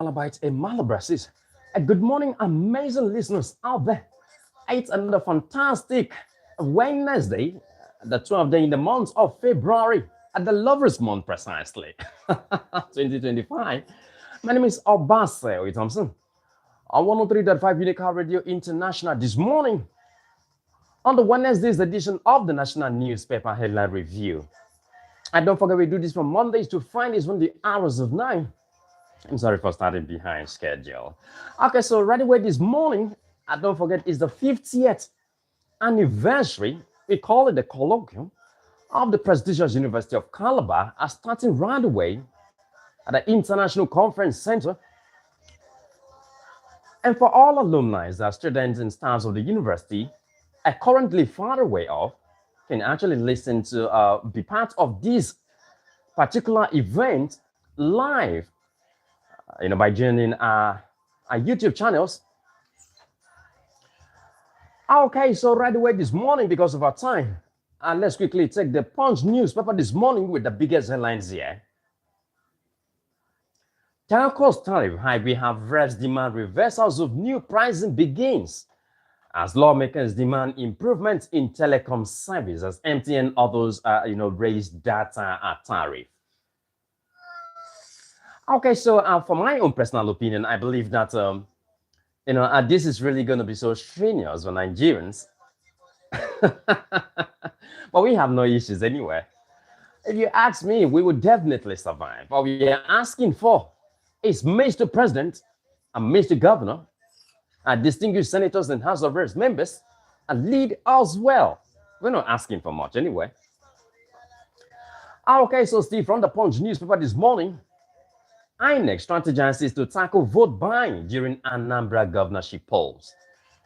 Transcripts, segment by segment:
Malabites and Malabrasis. Good morning, amazing listeners out there. It's another fantastic Wednesday, the 12th day in the month of February, at the Lovers Month precisely, 2025. My name is Obase Thompson on 103.5 Unica Radio International this morning on the Wednesday's edition of the National Newspaper Headline Review. And don't forget, we do this from Mondays to Fridays when the hours of 9. I'm sorry for starting behind schedule. Okay, so right away this morning, and don't forget, it's the 50th anniversary, we call it the colloquium, of the prestigious University of Calabar, starting right away at the International Conference Center. And for all alumni, students and staffs of the university are currently far away off, can actually listen to be part of this particular event live, by joining our YouTube channels. Okay, so right away this morning, because of our time, let's quickly take the Punch newspaper this morning with the biggest headlines here. Telco's tariff hike, we have reps demand reversals of new pricing begins as lawmakers demand improvements in telecom service as MTN others, raise data tariff. Okay, so for my own personal opinion, I believe that, this is really going to be so strenuous for Nigerians. But we have no issues anyway. If you ask me, we would definitely survive. What we are asking for is Mr. President and Mr. Governor, distinguished senators and House of Reps members, and lead us well. We're not asking for much anyway. Okay, so Steve, from the Punch newspaper this morning, INEC strategizes to tackle vote buying during Anambra governorship polls.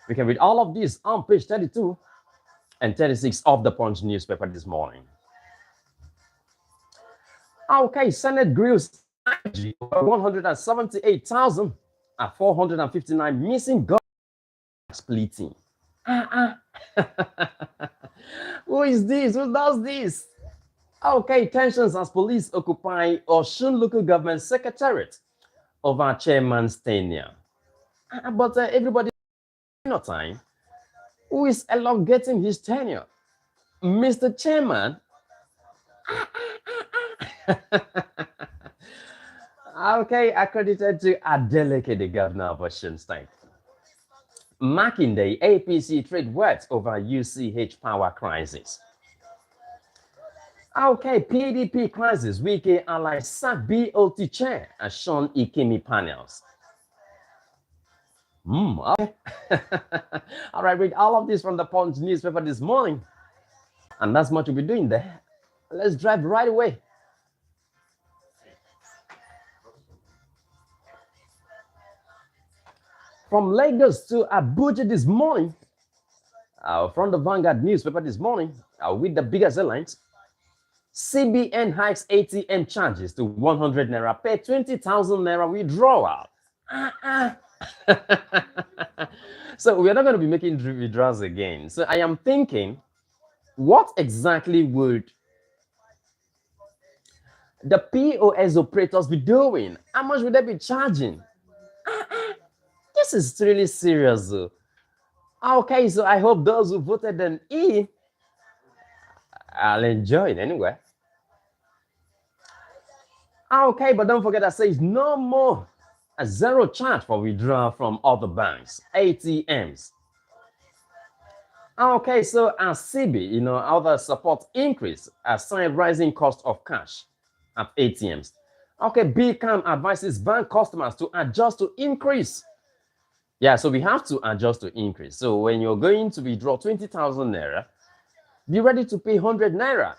We can read all of this on page 32 and 36 of the Punch newspaper this morning. Okay, Senate grills 178,459 missing government splitting. Who is this? Who does this? Okay, tensions as police occupy Osun local government secretariat over chairman's tenure. But everybody, no time. Who is elongating his tenure? Mr. Chairman? Okay, accredited to Adeleke, the governor of Osun State. Makinde, APC trade words over UCH power crisis. Okay, PDP crisis, Wike ally sack BOT chair as Sean Ikemi panels. Okay. All right, read all of this from the Punch newspaper this morning. And that's what we'll be doing there. Let's drive right away. From Lagos to Abuja this morning, from the Vanguard newspaper this morning, with the biggest headlines. CBN hikes ATM charges to 100 naira per 20,000 naira withdrawal. So we're not going to be making withdrawals again. So I am thinking, what exactly would the POS operators be doing? How much would they be charging? This is really serious. Okay, so I hope those who voted an E, I'll enjoy it anyway. Okay, but don't forget that says no more a zero charge for withdrawal from other banks, ATMs. Okay, so as CB, other support increase aside rising cost of cash at ATMs. Okay, BCAM advises bank customers to adjust to increase. Yeah, so we have to adjust to increase. So when you're going to withdraw 20,000 naira, be ready to pay 100 naira.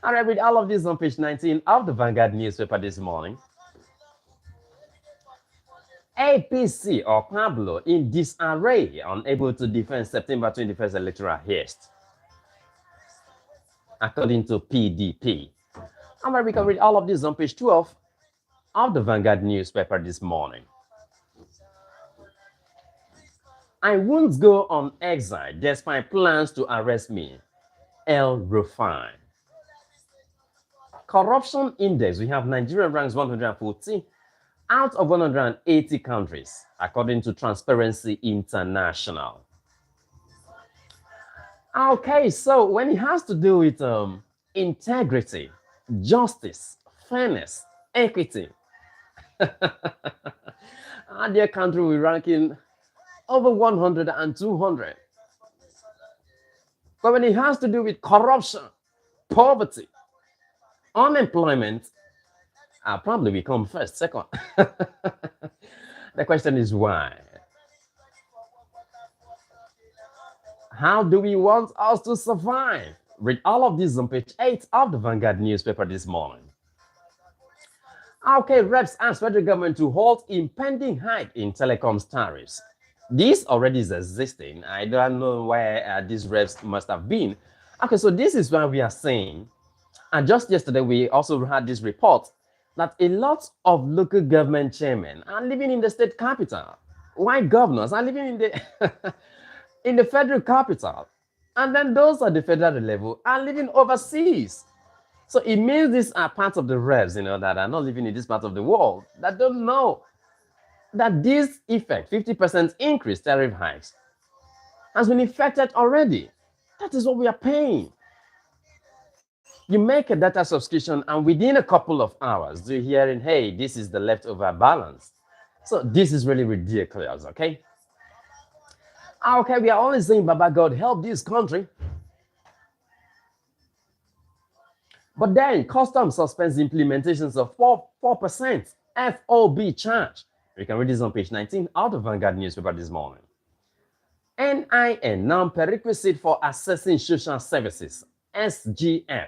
All right, read all of this on page 19 of the Vanguard newspaper this morning. APC or Pablo in disarray, unable to defend September 21st electoral haste, according to PDP. All right, we can read all of this on page 12 of the Vanguard newspaper this morning. I won't go on exile despite plans to arrest me. El Rufai. corruption index, we have Nigeria ranks 114 out of 180 countries, according to Transparency International. Okay, so when it has to do with integrity, justice, fairness, equity, our dear country will ranking over 100 and 200. But when it has to do with corruption, poverty, unemployment, I'll probably become first, second. The question is why? How do we want us to survive? Read all of this on page 8 of the Vanguard newspaper this morning. Okay, reps ask federal government to halt impending hike in telecoms tariffs. This already is existing. I don't know where these reps must have been. Okay, so this is why we are saying, and just yesterday we also had this report, that a lot of local government chairmen are living in the state capital, while governors are living in the in the federal capital, and then those at the federal level are living overseas. So it means these are parts of the reps, that are not living in this part of the world, that don't know that this effect, 50% increase tariff hikes, has been effected already. That is what we are paying. You make a data subscription, and within a couple of hours, you're hearing, hey, this is the leftover balance. So this is really ridiculous, okay? Okay, we are always saying, Baba God, help this country. But then customs suspends implementations of 4% FOB charge. You can read this on page 19 of the Vanguard newspaper this morning. NIN, non-prerequisite for accessing social services, SGF.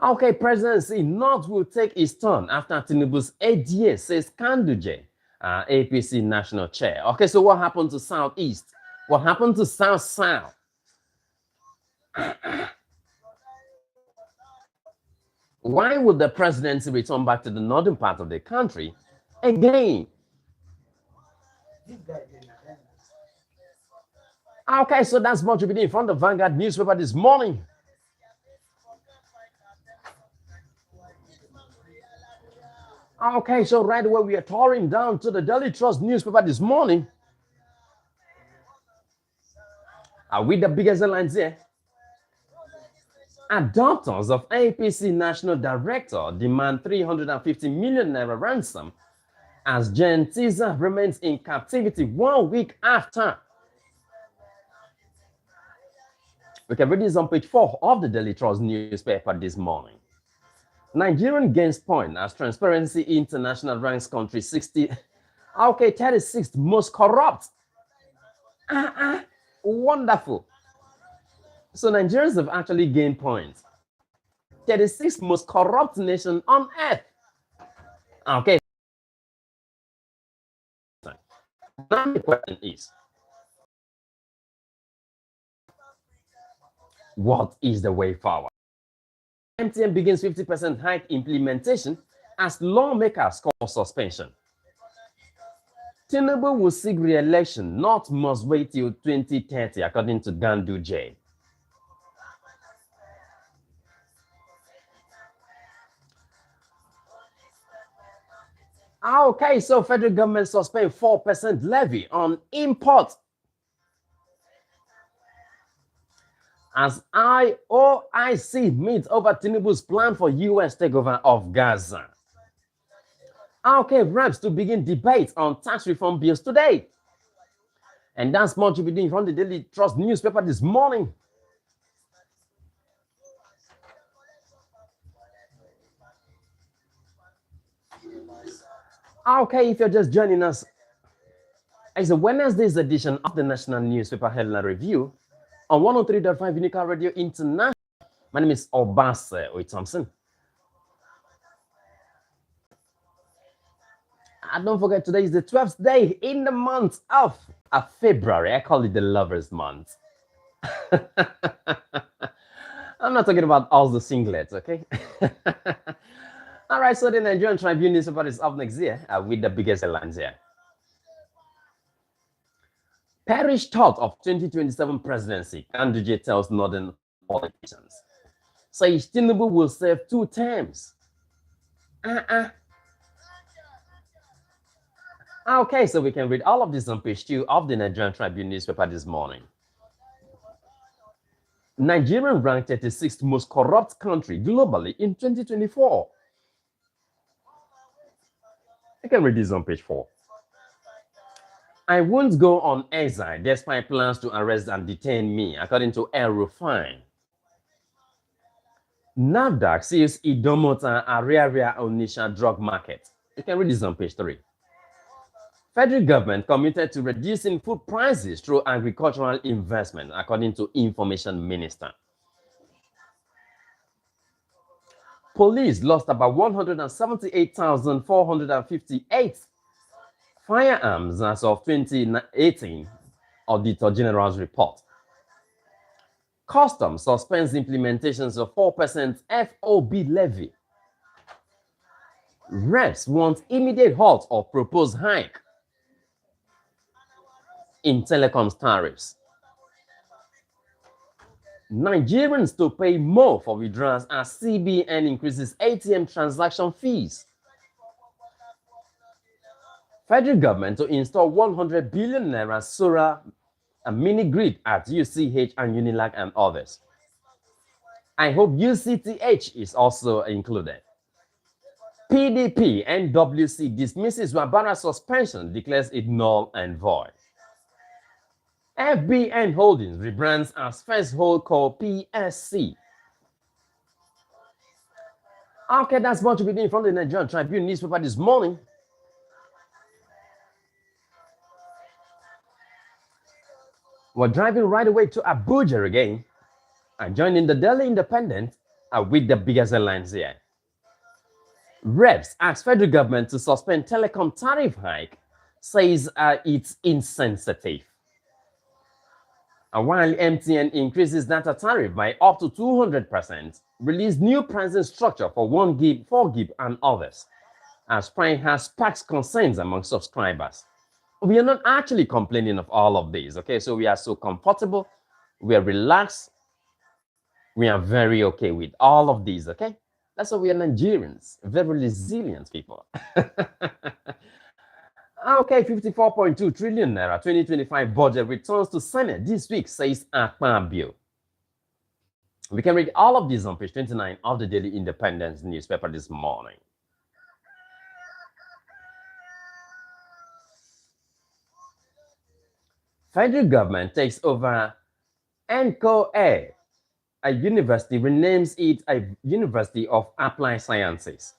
Okay, presidency North will its its turn after Tinubu's ADA, says Kanduje, APC national chair. Okay, so what happened to Southeast? What happened to South-South? Why would the presidency return back to the northern part of the country again? Okay, so that's what you've been in front of Vanguard newspaper this morning. Okay, so right away we are touring down to the Daily Trust newspaper this morning. With the biggest headlines here. Adopters of APC National Director demand 350 million naira ransom as Gen Tiza remains in captivity 1 week after. We can read this on page 4 of the Daily Trust newspaper this morning. Nigerian gains point as Transparency International ranks country 36th most corrupt. Wonderful. So Nigerians have actually gained points. 36th most corrupt nation on earth. Okay. Now the question is, what is the way forward? MTN begins 50% hike implementation as lawmakers call suspension. Tinubu will seek re-election, not must wait till 2030, according to Ganduje. Okay, so federal government suspend 4% levy on imports as IOIC meets over Tinubu's plan for US takeover of Gaza. Okay, reps to begin debate on tax reform bills today. And that's what you'll be doing from the Daily Trust newspaper this morning. Okay, if you're just joining us, it's a Wednesday's edition of the National Newspaper Headline Review on 103.5 Unica Radio International. My name is Obase Oy-Thompson. And don't forget, today is the 12th day in the month of February. I call it the Lovers Month. I'm not talking about all the singlets, okay? All right, so the Nigerian Tribune newspaper is up next year with the biggest headlines here. Perish thought of 2027 presidency, Kanduje tells northern politicians. says Tinubu will serve 2 terms. Okay, so we can read all of this on page 2 of the Nigerian Tribune newspaper this morning. Nigeria ranked 36th most corrupt country globally in 2024. You can read this on page 4. I won't go on exile despite plans to arrest and detain me, according to El Rufai. NAFDAC sees Idomota Ariaria Onisha drug market. You can read this on page 3. Federal government committed to reducing food prices through agricultural investment, according to Information Minister. Police lost about 178,458 firearms as of 2018, Auditor General's report. Customs suspends implementations of 4% FOB levy. Reps want immediate halt of proposed hike in telecoms tariffs. Nigerians to pay more for withdrawals as CBN increases ATM transaction fees. Federal government to install 100 billion naira solar and mini grid at UCH and Unilag and others. I hope UCTH is also included. PDP NWC dismisses Wabara suspension, declares it null and void. FBN Holdings rebrands as First Holdco PSC. Okay, that's what we're doing from the Nigerian Tribune newspaper this morning. We're driving right away to Abuja again and joining the Delhi Independent with the biggest headlines here. Reps ask federal government to suspend telecom tariff hike, says it's insensitive. And while MTN increases data tariff by up to 200%, release new pricing structure for 1 gig, 4 gig, and others, as Prime has sparked concerns among subscribers. We are not actually complaining of all of these, okay? So we are so comfortable, we are relaxed, we are very okay with all of these, okay? That's why we are Nigerians, very resilient people. Okay, 54.2 trillion naira 2025 budget returns to Senate this week, says Akpabio. We can read all of these on page 29 of the Daily Independence newspaper this morning. Federal government takes over Enco Air, a university, renames it a University of Applied Sciences.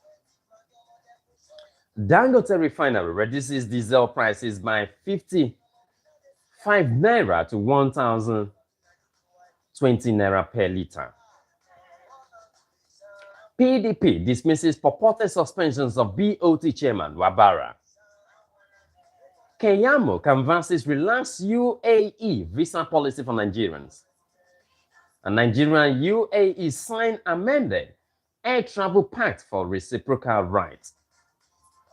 Dangote Refinery reduces diesel prices by 55 naira to 1,020 naira per liter. PDP dismisses purported suspensions of BOT chairman Wabara. Keyamo canvasses relaxed UAE visa policy for Nigerians. And Nigeria and UAE sign amended air travel pact for reciprocal rights.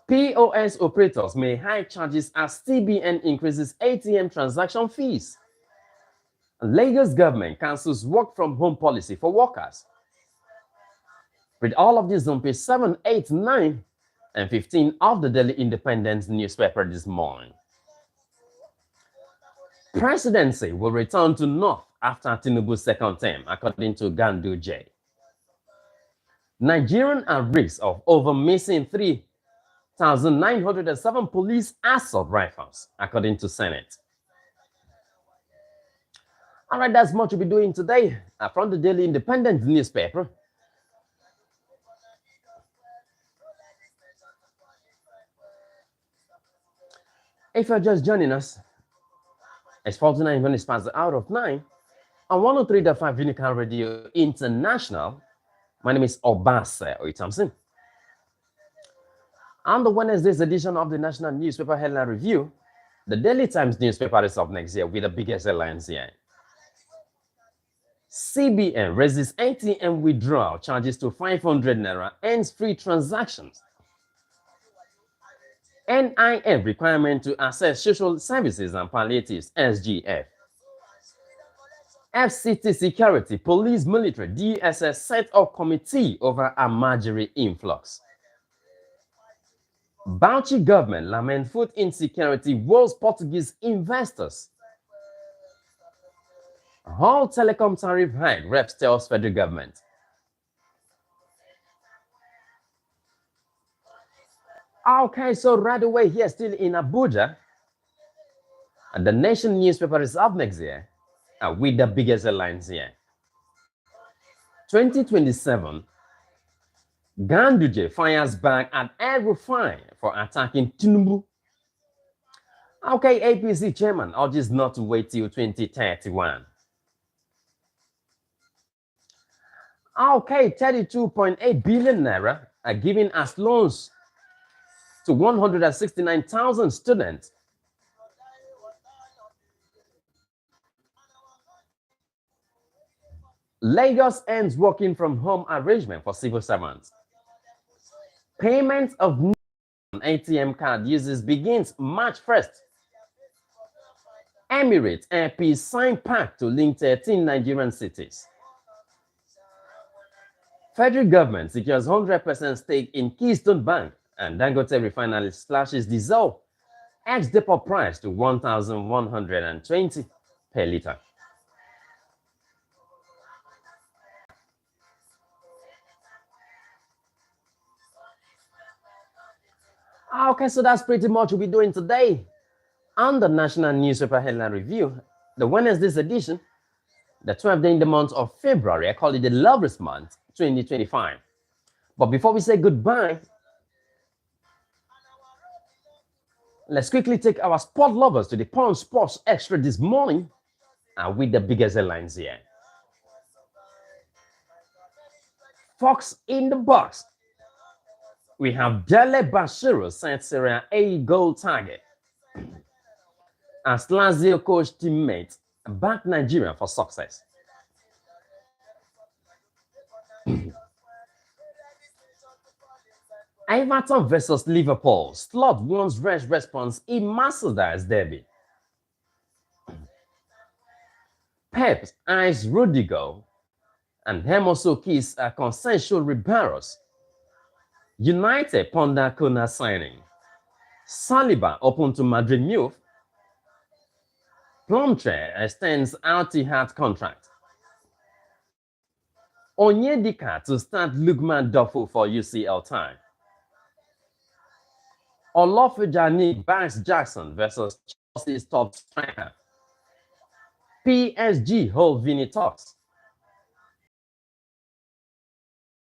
POS operators may hike charges as CBN increases ATM transaction fees. Lagos government cancels work from home policy for workers. Read all of this on page 7, 8, 9, and 15 of the Daily Independence newspaper this morning. Presidency will return to North after Tinubu's second term, according to Ganduje. Nigerian at risk of over missing 3,907 police assault rifles, according to Senate. All right, that's much we'll be doing today from the Daily Independent newspaper. If you're just joining us, it's 49 minutes past the hour of 9 on 103.5 Unical Radio International. My name is Obase Oitamsin. On the Wednesday's edition of the National Newspaper Headline Review, the Daily Times newspaper is up next year with the biggest headlines here. CBN raises ATM withdrawal charges to 500 naira, ends free transactions. NIF requirement to access social services and palliatives, SGF. FCT security, police, military, DSS set up committee over Amajiri influx. Bauchi government lament food insecurity woes Portuguese investors. All telecom tariff hike, reps tells federal government. Okay, so right away here, still in Abuja, and the Nation newspaper is up next year with the biggest headlines here. 2027, Ganduje fires back at El-Rufai for attacking Tinubu. Okay, APC chairman urges not to wait till 2031. Okay, 32.8 billion naira are given as loans to 169,000 students. Lagos ends working from home arrangement for civil servants. Payment of ATM card users begins March 1st. Emirates Airpeace sign pact to link 13 Nigerian cities. Federal government secures 100% stake in Keystone Bank, and Dangote refinery slashes diesel ex-depot price to 1,120 per liter. Okay, so that's pretty much what we're doing today on the National Newspaper Headline Review, the Wednesday's edition, the 12th day in the month of February. I call it the Lovers Month 2025. But before we say goodbye, let's quickly take our sport lovers to the Punch Sports Extra this morning with the biggest headlines here. Fox in the box. We have Dele Bashiru set Syria a goal target. As Lazio coach teammate back Nigeria for success. Everton versus Liverpool. Slot wants fresh response in Mercedes derby. Pep eyes Rudiger and Hermoso kiss a consensual Riberos. United ponder Kona signing. Saliba open to Madrid move. Plumtree extends Al-Ittihad contract. Onyedika to start Lukman Doffo for UCL time. Olofejani backs Jackson versus Chelsea's top striker. PSG hold Vini talks.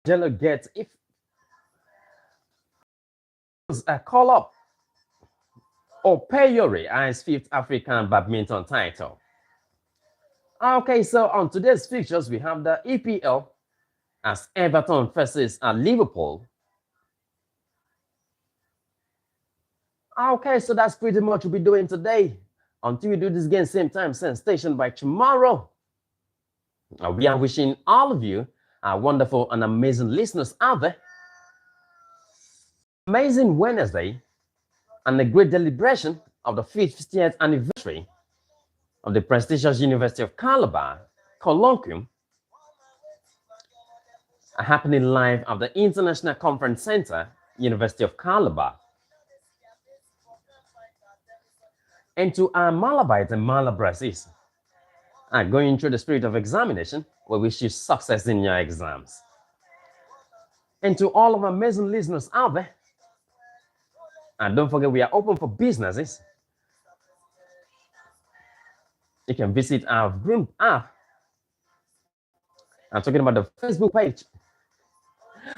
Jello gets if a call up. Opeyori eyes 5th African badminton title. Okay, so on today's fixtures, we have the EPL as Everton faces Liverpool. Okay, so that's pretty much what we'll be doing today. Until we do this again, same time, same station by tomorrow. We are wishing all of you, our wonderful and amazing listeners out there, amazing Wednesday and a great celebration of the 50th anniversary of the prestigious University of Calabar Colloquium, happening live at the International Conference Center, University of Calabar. And to our Malabites and Malabrasis, going through the spirit of examination, we wish you success in your exams. And to all of our amazing listeners out there, and don't forget, we are open for businesses. You can visit our group app. I'm talking about the Facebook page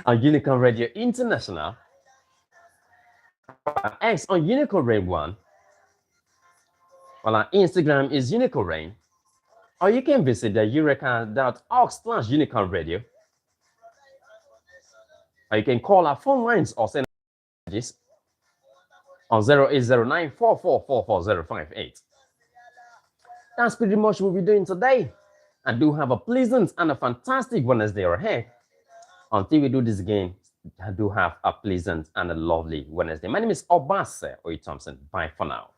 on Unicorn Radio International, X on Unicorn Rain 1, while our Instagram is Unicorn Rain, or you can visit the eureka.org/Unicorn Radio, or you can call our phone lines or send messages on 0809-4444-058. That's pretty much what we're doing today. And do have a pleasant and a fantastic Wednesday ahead. Until we do this again, I do have a pleasant and a lovely Wednesday. My name is Obase Oye Thompson. Bye for now.